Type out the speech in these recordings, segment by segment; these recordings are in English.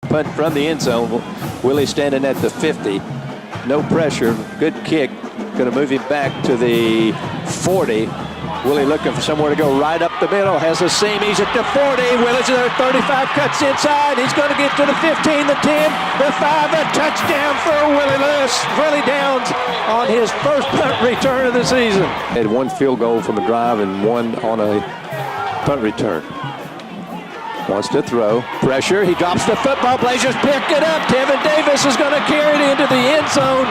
Punt from the end zone. Willie standing at the 50. No pressure. Good kick. Going to move him back to the 40. Willie looking for somewhere to go right up the middle. Has a seam. He's at the 40. Willie's there at 35. Cuts inside. He's going to get to the 15, the 10, the 5. A touchdown for Willie Lewis. Willie Downs on his first punt return of the season. Had one field goal from a drive and one on a punt return. Wants to throw. Pressure. He drops the football. Blazers pick it up. Tevin Davis is going to carry it into the end zone.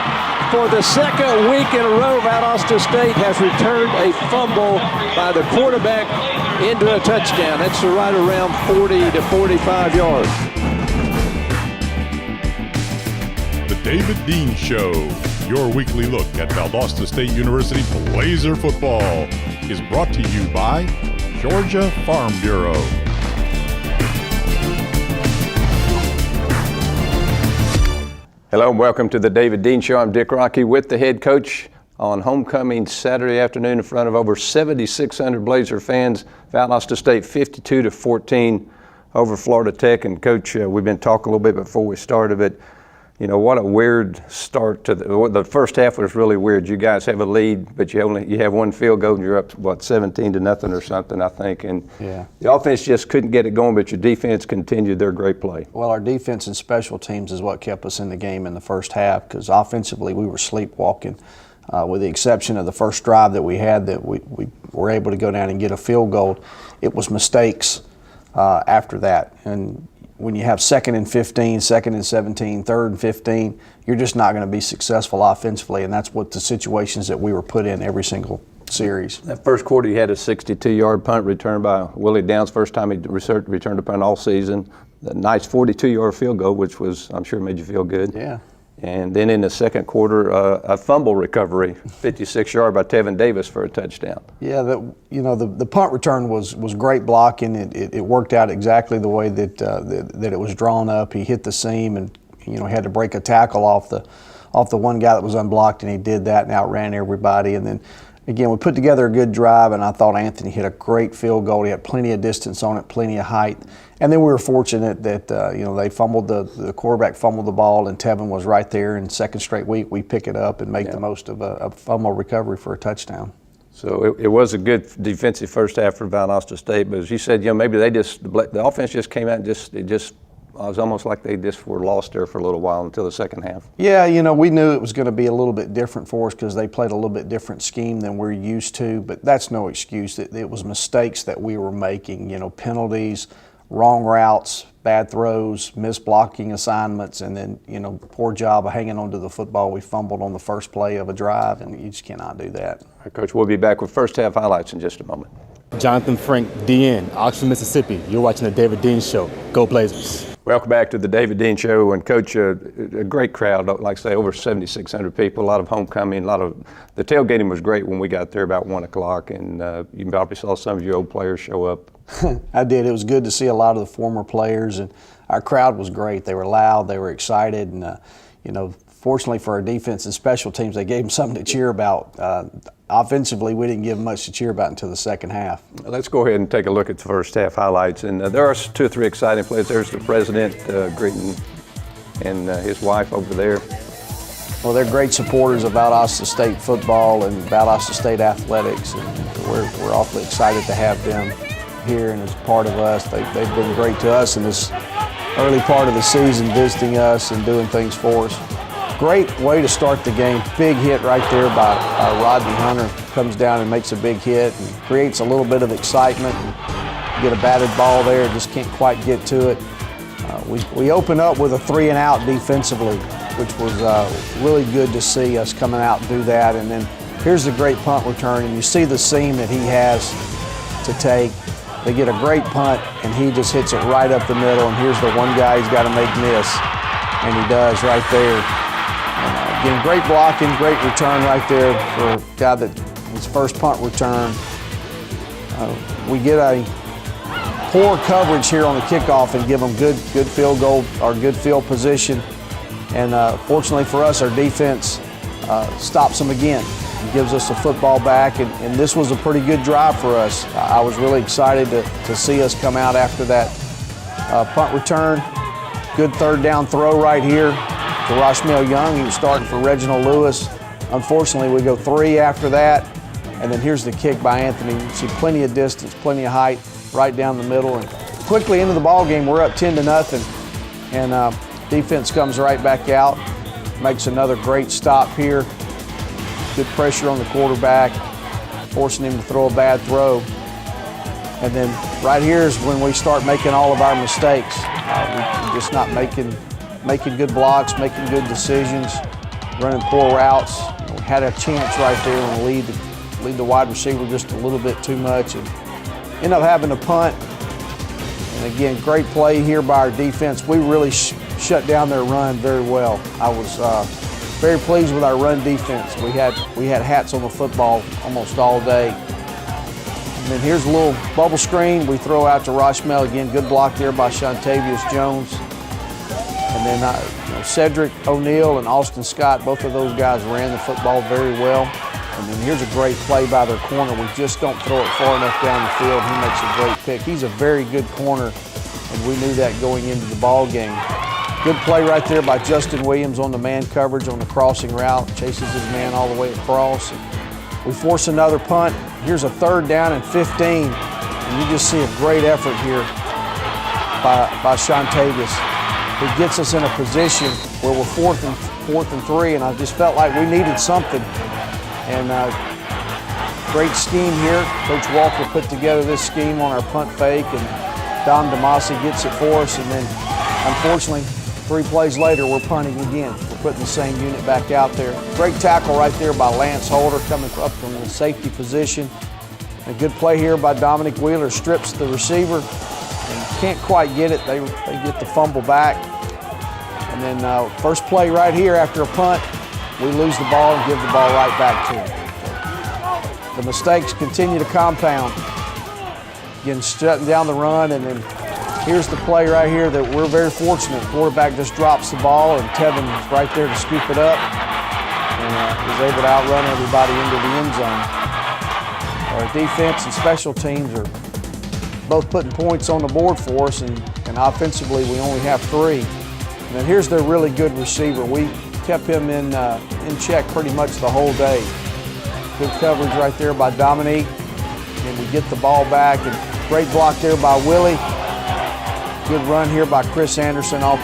For the second week in a row, Valdosta State has returned a fumble by the quarterback into a touchdown. That's right around 40 to 45 yards. The David Dean Show, your weekly look at Valdosta State University Blazer football, is brought to you by Georgia Farm Bureau. Hello and welcome to the David Dean Show. I'm Dick Rocky with the head coach on homecoming Saturday afternoon in front of over 7,600 Blazer fans. Valdosta State 52-14 over Florida Tech. And Coach, we've been talking a little bit before we started, but you know what a weird start to the first half was really weird. You guys have a lead, but you have one field goal and you're up 17-0 or something, I think. And yeah, the offense just couldn't get it going, but your defense continued their great play. Well, our defense and special teams is what kept us in the game in the first half, because offensively we were sleepwalking. With the exception of the first drive that we had, that we were able to go down and get a field goal. It was mistakes after that. And when you have 2nd and 15, 2nd and 17, 3rd and 15, you're just not going to be successful offensively, and that's what the situations that we were put in every single series. That first quarter, you had a 62-yard punt return by Willie Downs, first time he returned a punt all season. A nice 42-yard field goal, which was, I'm sure, made you feel good. Yeah. And then in the second quarter, a fumble recovery, 56-yard by Tevin Davis for a touchdown. Yeah, the punt return was great blocking. It worked out exactly the way that it was drawn up. He hit the seam and he had to break a tackle off the one guy that was unblocked, and he did that and outran everybody. And then again, we put together a good drive, and I thought Anthony hit a great field goal. He had plenty of distance on it, plenty of height. And then we were fortunate that they fumbled the quarterback fumbled the ball, and Tevin was right there. And second straight week, we pick it up and make the most of a fumble recovery for a touchdown. So it was a good defensive first half for Valdosta State, but as you said, maybe the offense just came out and it was almost like they just were lost there for a little while until the second half. Yeah, we knew it was going to be a little bit different for us because they played a little bit different scheme than we're used to, but that's no excuse. It was mistakes that we were making, penalties, wrong routes, bad throws, missed blocking assignments, and then, poor job of hanging onto the football. We fumbled on the first play of a drive, and you just cannot do that. All right, Coach, we'll be back with first half highlights in just a moment. Jonathan Frink, DN, Oxford, Mississippi. You're watching the David Dean Show. Go Blazers. Welcome back to the David Dean Show. And Coach, a great crowd, like I say, over 7,600 people, a lot of homecoming, the tailgating was great when we got there about 1 o'clock, and you probably saw some of your old players show up. I did. It was good to see a lot of the former players, and our crowd was great. They were loud, they were excited, and fortunately for our defense and special teams, they gave them something to cheer about. Offensively, we didn't give them much to cheer about until the second half. Let's go ahead and take a look at the first half highlights. And there are 2 or 3 exciting plays. There's the president greeting and his wife over there. Well, they're great supporters of Valdosta State football and Valdosta State athletics, and we're awfully excited to have them here and as part of us. They've been great to us in this early part of the season, visiting us and doing things for us. Great way to start the game. Big hit right there by Rodney Hunter. Comes down and makes a big hit and creates a little bit of excitement. And get a batted ball there, just can't quite get to it. We open up with a 3-and-out defensively, which was really good to see us coming out and do that. And then here's the great punt return, and you see the seam that he has to take. They get a great punt, and he just hits it right up the middle, and here's the one guy he's got to make miss, and he does right there. Again, great blocking, great return right there for a guy that his first punt return. We get a poor coverage here on the kickoff and give them good field goal or good field position. And fortunately for us, our defense stops them again and gives us the football back. And this was a pretty good drive for us. I was really excited to see us come out after that punt return Good third down throw right here to Roshmel Young. He was starting for Reginald Lewis. Unfortunately, we go 3 after that. And then here's the kick by Anthony. You see plenty of distance, plenty of height, right down the middle. And quickly into the ball game, we're up 10-0. And defense comes right back out, makes another great stop here. Good pressure on the quarterback, forcing him to throw a bad throw. And then right here is when we start making all of our mistakes. We're just not making good blocks, making good decisions, running poor routes. We had a chance right there and lead the wide receiver just a little bit too much and end up having to punt. And again, great play here by our defense. We really shut down their run very well. I was very pleased with our run defense. We had hats on the football almost all day. And then here's a little bubble screen. We throw out to Roshmel again. Good block there by Shontavius Jones. And then Cedric O'Neal and Austin Scott, both of those guys ran the football very well. And then here's a great play by their corner. We just don't throw it far enough down the field. He makes a great pick. He's a very good corner, and we knew that going into the ball game. Good play right there by Justin Williams on the man coverage on the crossing route. Chases his man all the way across. And we force another punt. Here's a 3rd down and 15. And you just see a great effort here by Shontavius. He gets us in a position where we're fourth and 3, and I just felt like we needed something. And great scheme here. Coach Walker put together this scheme on our punt fake, and Don DeMasi gets it for us. And then, unfortunately, 3 plays later, we're punting again. We're putting the same unit back out there. Great tackle right there by Lance Holder coming up from the safety position. A good play here by Dominic Wheeler. Strips the receiver and can't quite get it. They get the fumble back. And then first play right here after a punt, we lose the ball and give the ball right back to them. So the mistakes continue to compound. Again, shutting down the run, and then here's the play right here that we're very fortunate. The quarterback just drops the ball, and Tevin's right there to scoop it up, and is able to outrun everybody into the end zone. Our defense and special teams are both putting points on the board for us, and offensively we only have 3. And then here's their really good receiver. We kept him in check pretty much the whole day. Good coverage right there by Dominique. And we get the ball back, and great block there by Willie. Good run here by Chris Anderson off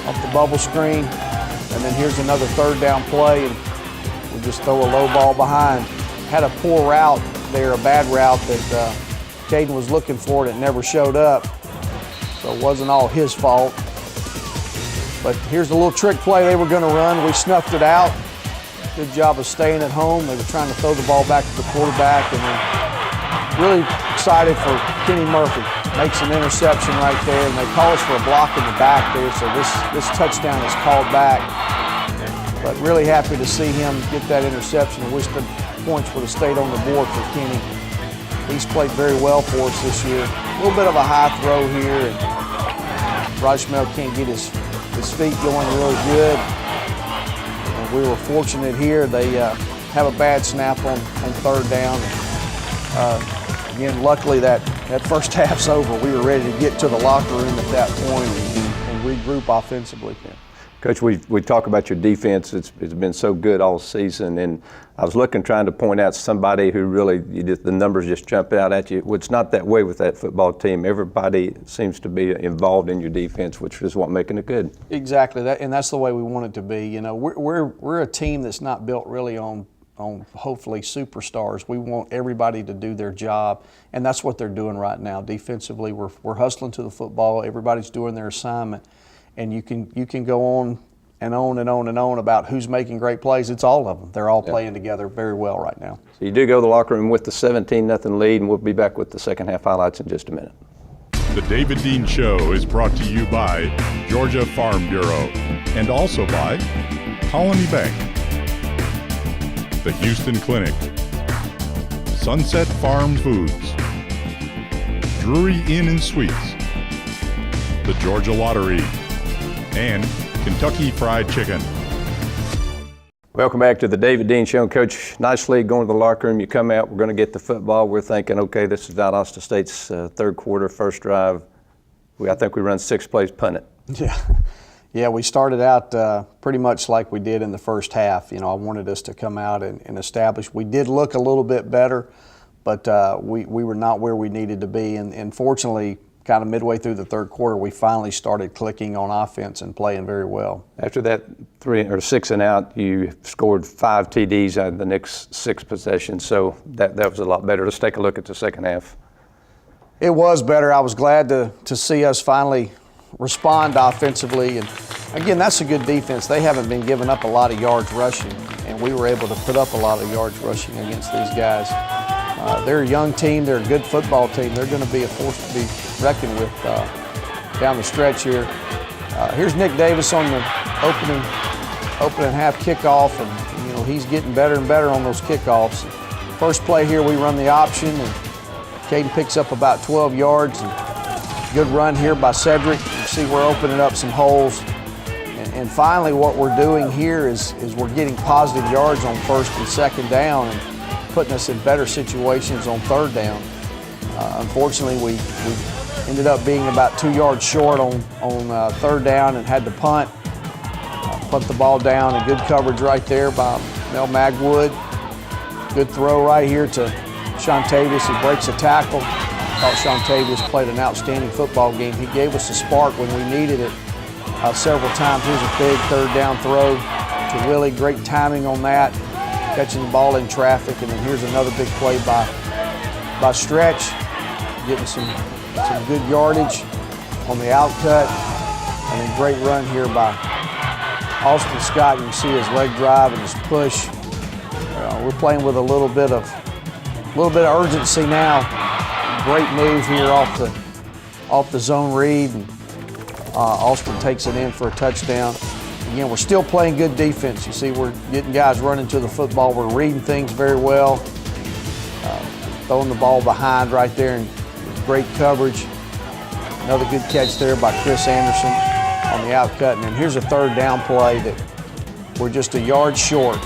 the bubble screen. And then here's another 3rd down play, and we just throw a low ball behind. Had a poor route there, a bad route that Caden was looking for that never showed up. So it wasn't all his fault. But here's a little trick play they were going to run. We snuffed it out. Good job of staying at home. They were trying to throw the ball back to the quarterback. And then really excited for Kenny Murphy. Makes an interception right there. And they call us for a block in the back there. So this touchdown is called back. But really happy to see him get that interception. I wish the points would have stayed on the board for Kenny. He's played very well for us this year. A little bit of a high throw here. And Roshmel can't get his feet going really good. And we were fortunate here. They have a bad snap on 3rd down. Again, luckily that first half's over. We were ready to get to the locker room at that point and regroup offensively. Yeah. Coach, we talk about your defense. It's been so good all season, and I was trying to point out somebody who really, the numbers just jump out at you. Well, it's not that way with that football team. Everybody seems to be involved in your defense, which is what making it good. Exactly, and that's the way we want it to be. You know, we're a team that's not built really on hopefully superstars. We want everybody to do their job, and that's what they're doing right now. Defensively, we're hustling to the football. Everybody's doing their assignment. And you can go on and on and on and on about who's making great plays. It's all of them. They're all playing together very well right now. So you do go to the locker room with the 17-0 lead, and we'll be back with the second half highlights in just a minute. The David Dean Show is brought to you by Georgia Farm Bureau and also by Colony Bank, the Houston Clinic, Sunset Farm Foods, Drury Inn and Suites, the Georgia Lottery, and Kentucky Fried Chicken. Welcome back to the David Dean Show. Coach, nice lead going to the locker room. You come out, we're going to get the football. We're thinking, okay, this is Valdosta State's 3rd quarter, first drive. I think we run 6 plays, punt it. Yeah. Yeah, we started out pretty much like we did in the first half. You know, I wanted us to come out and establish. We did look a little bit better, but we were not where we needed to be. And fortunately, kind of midway through the third quarter, we finally started clicking on offense and playing very well. After that 3 or 6 and out, you scored 5 TDs out of the next 6 possessions, so that was a lot better. Let's take a look at the second half. It was better. I was glad to see us finally respond offensively, and again, that's a good defense. They haven't been giving up a lot of yards rushing, and we were able to put up a lot of yards rushing against these guys. They're a young team. They're a good football team. They're going to be a force to be reckoned with down the stretch here. Here's Nick Davis on the opening half kickoff, and you know he's getting better and better on those kickoffs. First play here, we run the option, and Caden picks up about 12 yards. And good run here by Cedric. You see we're opening up some holes. And finally what we're doing here is we're getting positive yards on first and second down and putting us in better situations on third down. Unfortunately, we ended up being about 2 yards short on third down and had to punt. Punt the ball down, and good coverage right there by Mel Magwood. Good throw right here to Sean Tavis. He breaks a tackle. I thought Sean Tavis played an outstanding football game. He gave us a spark when we needed it several times. Here's a big third down throw to Willie. Great timing on that, catching the ball in traffic. And then here's another big play by Stretch, getting some good yardage on the outcut. And then great run here by Austin Scott. You can see his leg drive and his push. We're playing with a little bit of urgency now. Great move here off the zone read, and Austin takes it in for a touchdown. Again, we're still playing good defense. You see, we're getting guys running to the football. We're reading things very well. Throwing the ball behind right there, and great coverage. Another good catch there by Chris Anderson on the outcut. And then here's a third down play that we're just a yard short.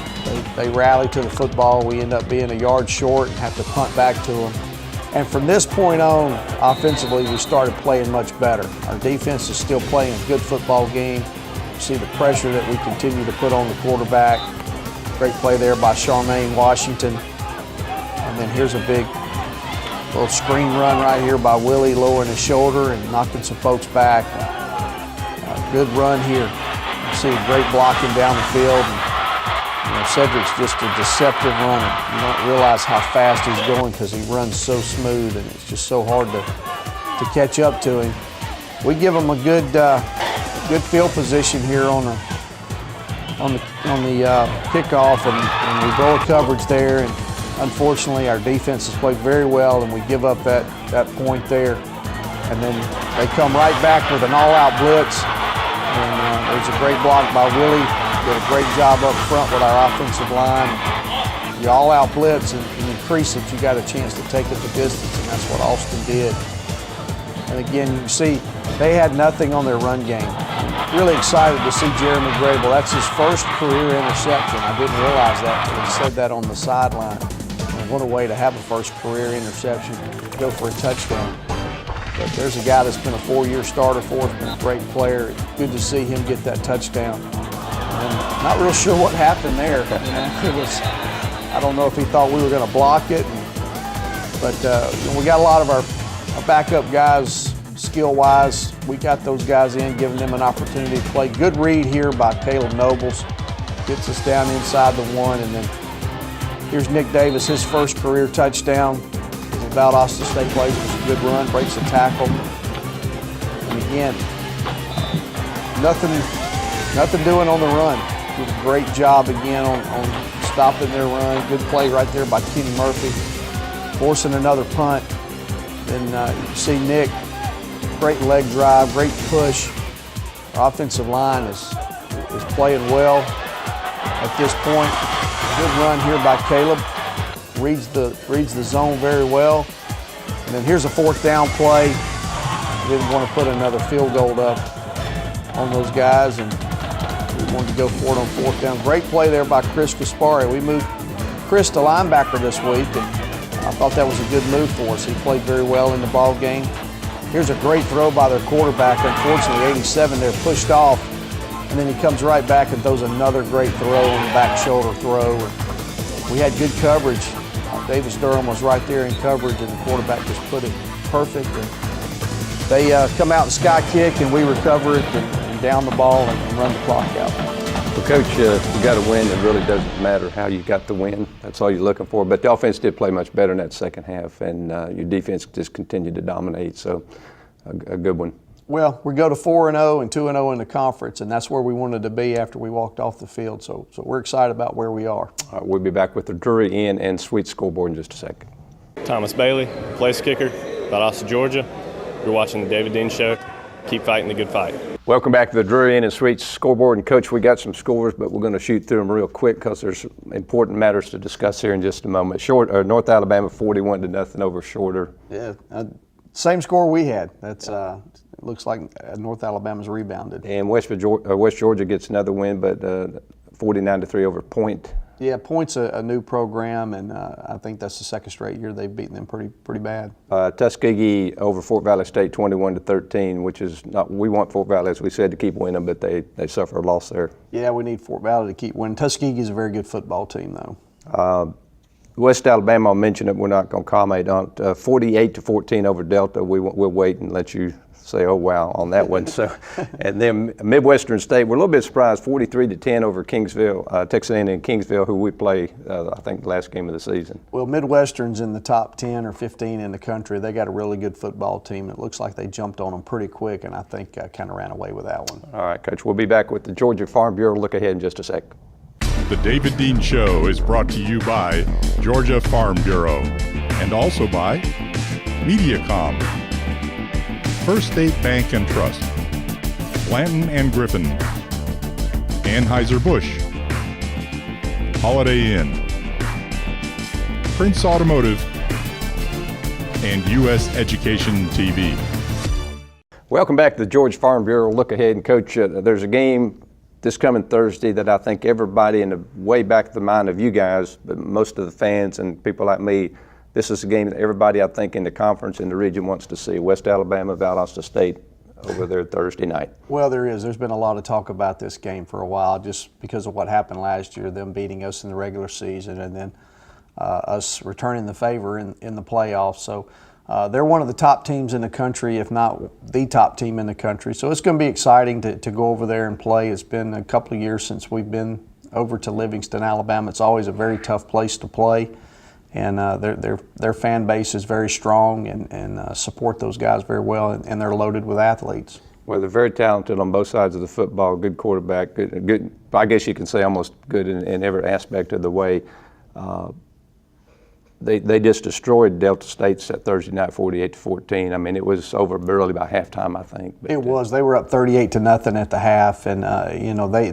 They rally to the football. We end up being a yard short and have to punt back to them. And from this point on, offensively, we started playing much better. Our defense is still playing a good football game. You see the pressure that we continue to put on the quarterback. Great play there by Charmaine Washington. And then here's a big little screen run right here by Willie, lowering his shoulder and knocking some folks back. Good run here. You see great blocking down the field. Cedric's just a deceptive runner. You don't realize how fast he's going because he runs so smooth, and it's just so hard to catch up to him. We give him a good field position here on the kickoff, and we blow a coverage there. And unfortunately, our defense has played very well, and we give up that point there. And then they come right back with an all-out blitz, and there's a great block by Willie. Did a great job up front with our offensive line. You all out blitz and increase it, you got a chance to take it the distance, and that's what Austin did. And again, you can see they had nothing on their run game. Really excited to see Jeremy Grable. That's his first career interception. I didn't realize that, but he said that on the sideline. And what a way to have a first career interception, go for a touchdown. But there's a guy that's been a 4-year starter for us, been a great player. Good to see him get that touchdown. And not real sure what happened there. It was, I don't know if he thought we were going to block it, but we got a lot of our backup guys skill-wise. We got those guys in, giving them an opportunity to play. Good read here by Caleb Nobles. Gets us down inside the 1, and then here's Nick Davis, his first career touchdown. Valdosta State plays was a good run, breaks the tackle. And again, nothing doing on the run. Did a great job again on stopping their run. Good play right there by Kenny Murphy. Forcing another punt. Then you can see Nick, great leg drive, great push. Our offensive line is playing well at this point. Good run here by Caleb. Reads the zone very well. And then here's a fourth down play. Didn't want to put another field goal up on those guys, and we wanted to go for it on fourth down. Great play there by Chris Gaspari. We moved Chris to linebacker this week, and I thought that was a good move for us. He played very well in the ball game. Here's a great throw by their quarterback. Unfortunately, 87 there pushed off. And then he comes right back and throws another great throw on the back shoulder throw. And we had good coverage. Davis Durham was right there in coverage, and the quarterback just put it perfect. And they come out and sky kick, and we recover it and down the ball and run the clock out. Well, Coach, you got to win. It really doesn't matter how you got the win. That's all you're looking for. But the offense did play much better in that second half, and your defense just continued to dominate. So a good one. Well, we go to 4-0 and 2-0 in the conference, and that's where we wanted to be after we walked off the field. So we're excited about where we are. All right, we'll be back with the Drury Inn and Suite scoreboard in just a second. Thomas Bailey, place kicker, Valdosta, Georgia. You're watching the David Dean Show. Keep fighting the good fight. Welcome back to the Drury Inn and Suites scoreboard. And Coach, we got some scores, but we're going to shoot through them real quick because there's important matters to discuss here in just a moment. North Alabama 41-0 over Shorter. Yeah, same score we had. That's it looks like North Alabama's rebounded. And West Georgia gets another win, but 49-3 over Point. Yeah, Point's a new program, and I think that's the second straight year they've beaten them pretty bad. Tuskegee over Fort Valley State 21-13, which is not. We want Fort Valley, as we said, to keep winning, but they suffer a loss there. Yeah, we need Fort Valley to keep winning. Tuskegee is a very good football team, though. West Alabama, I'll mention it. We're not going to comment on it. 48-14 over Delta. We'll wait and let you say, oh wow, on that one. So, and then Midwestern State, we're a little bit surprised, 43-10 over Kingsville, Texas A&M and Kingsville, who we play, I think, the last game of the season. Well, Midwestern's in the top 10 or 15 in the country. They got a really good football team. It looks like they jumped on them pretty quick, and I think kind of ran away with that one. All right, Coach, we'll be back with the Georgia Farm Bureau look ahead in just a sec. The David Dean Show is brought to you by Georgia Farm Bureau and also by Mediacom, First State Bank and Trust, Blanton and Griffin, Anheuser-Busch, Holiday Inn, Prince Automotive, and U.S. Education TV. Welcome back to the Georgia Farm Bureau look ahead. And Coach, there's a game this coming Thursday that I think everybody in the way back of the mind of you guys, but most of the fans and people like me, this is a game that everybody I think in the conference in the region wants to see. West Alabama, Valdosta State over there Thursday night. Well, there's been a lot of talk about this game for a while just because of what happened last year, them beating us in the regular season and then us returning the favor in the playoffs. So they're one of the top teams in the country, if not the top team in the country. So it's going to be exciting to go over there and play. It's been a couple of years since we've been over to Livingston, Alabama. It's always a very tough place to play. And their fan base is very strong and support those guys very well, and they're loaded with athletes. Well, they're very talented on both sides of the football. Good quarterback, good. I guess you can say almost good in every aspect of the way. They just destroyed Delta State that Thursday night, 48-14. I mean, it was over barely by halftime, I think. But it was. They were up 38-0 at the half, and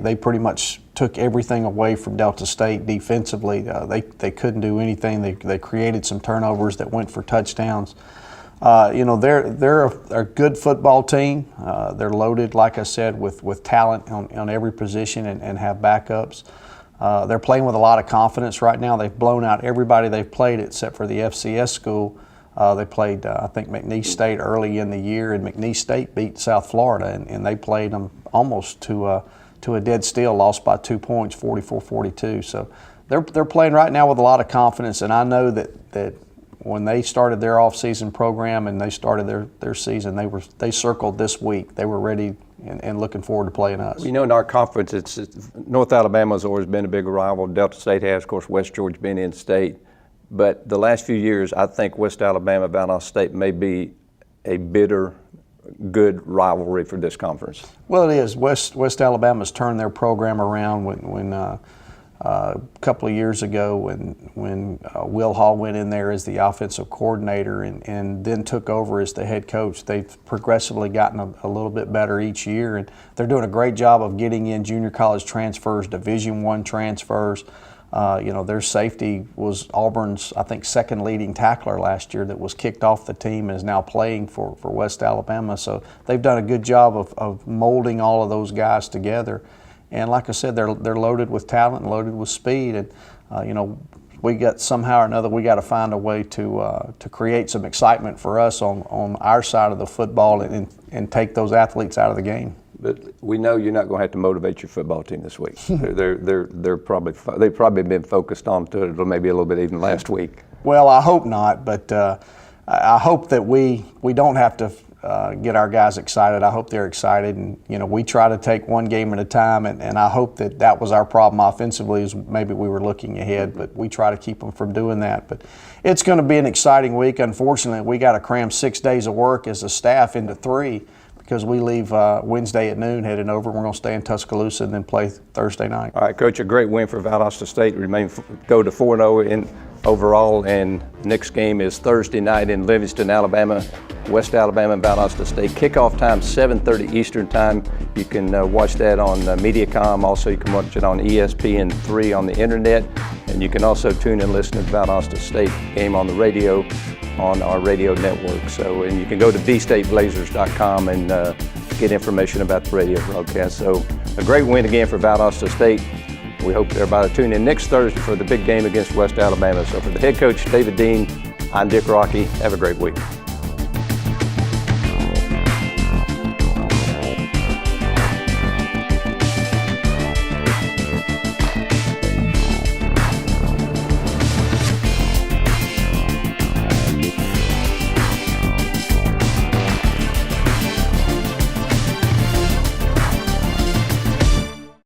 they pretty much took everything away from Delta State defensively. They couldn't do anything. They created some turnovers that went for touchdowns. They're a good football team. They're loaded, like I said, with talent on every position and have backups. They're playing with a lot of confidence right now. They've blown out everybody they've played except for the FCS school. They played, I think, McNeese State early in the year, and McNeese State beat South Florida, and they played them almost to a dead still, lost by 2 points, 44-42. So they're playing right now with a lot of confidence, and I know that when they started their off-season program and they started their season, they circled this week. They were ready and looking forward to playing us. You know, in our conference, it's North Alabama's always been a big rival. Delta State has, of course, West Georgia been in state. But the last few years, I think West Alabama, Valdosta State may be a bitter, good rivalry for this conference. Well, it is. West Alabama's turned their program around when a couple of years ago when Will Hall went in there as the offensive coordinator and then took over as the head coach. They've progressively gotten a little bit better each year, and they're doing a great job of getting in junior college transfers, Division I transfers. Their safety was Auburn's, I think, second leading tackler last year that was kicked off the team and is now playing for West Alabama. So they've done a good job of molding all of those guys together. And like I said, they're loaded with talent and loaded with speed. And, we got somehow or another, we got to find a way to create some excitement for us on our side of the football and take those athletes out of the game. But we know you're not going to have to motivate your football team this week. they've probably been focused on to it maybe a little bit even last week. Well, I hope not, but I hope that we don't have to get our guys excited. I hope they're excited, and we try to take one game at a time, and I hope that was our problem offensively, is maybe we were looking ahead, but we try to keep them from doing that. But it's going to be an exciting week. Unfortunately, we got to cram 6 days of work as a staff into 3 because we leave Wednesday at noon heading over. We're going to stay in Tuscaloosa and then play Thursday night. All right, Coach, a great win for Valdosta State. Go to 4-0 in overall, and next game is Thursday night in Livingston, Alabama. West Alabama and Valdosta State. Kickoff time 7:30 Eastern time. You can watch that on Mediacom. Also, you can watch it on ESPN3 on the internet, and you can also tune and listen to the Valdosta State game on the radio on our radio network. So, and you can go to vstateblazers.com and get information about the radio broadcast. So, a great win again for Valdosta State. We hope everybody will tune in next Thursday for the big game against West Alabama. So, for the head coach David Dean, I'm Dick Rocky. Have a great week.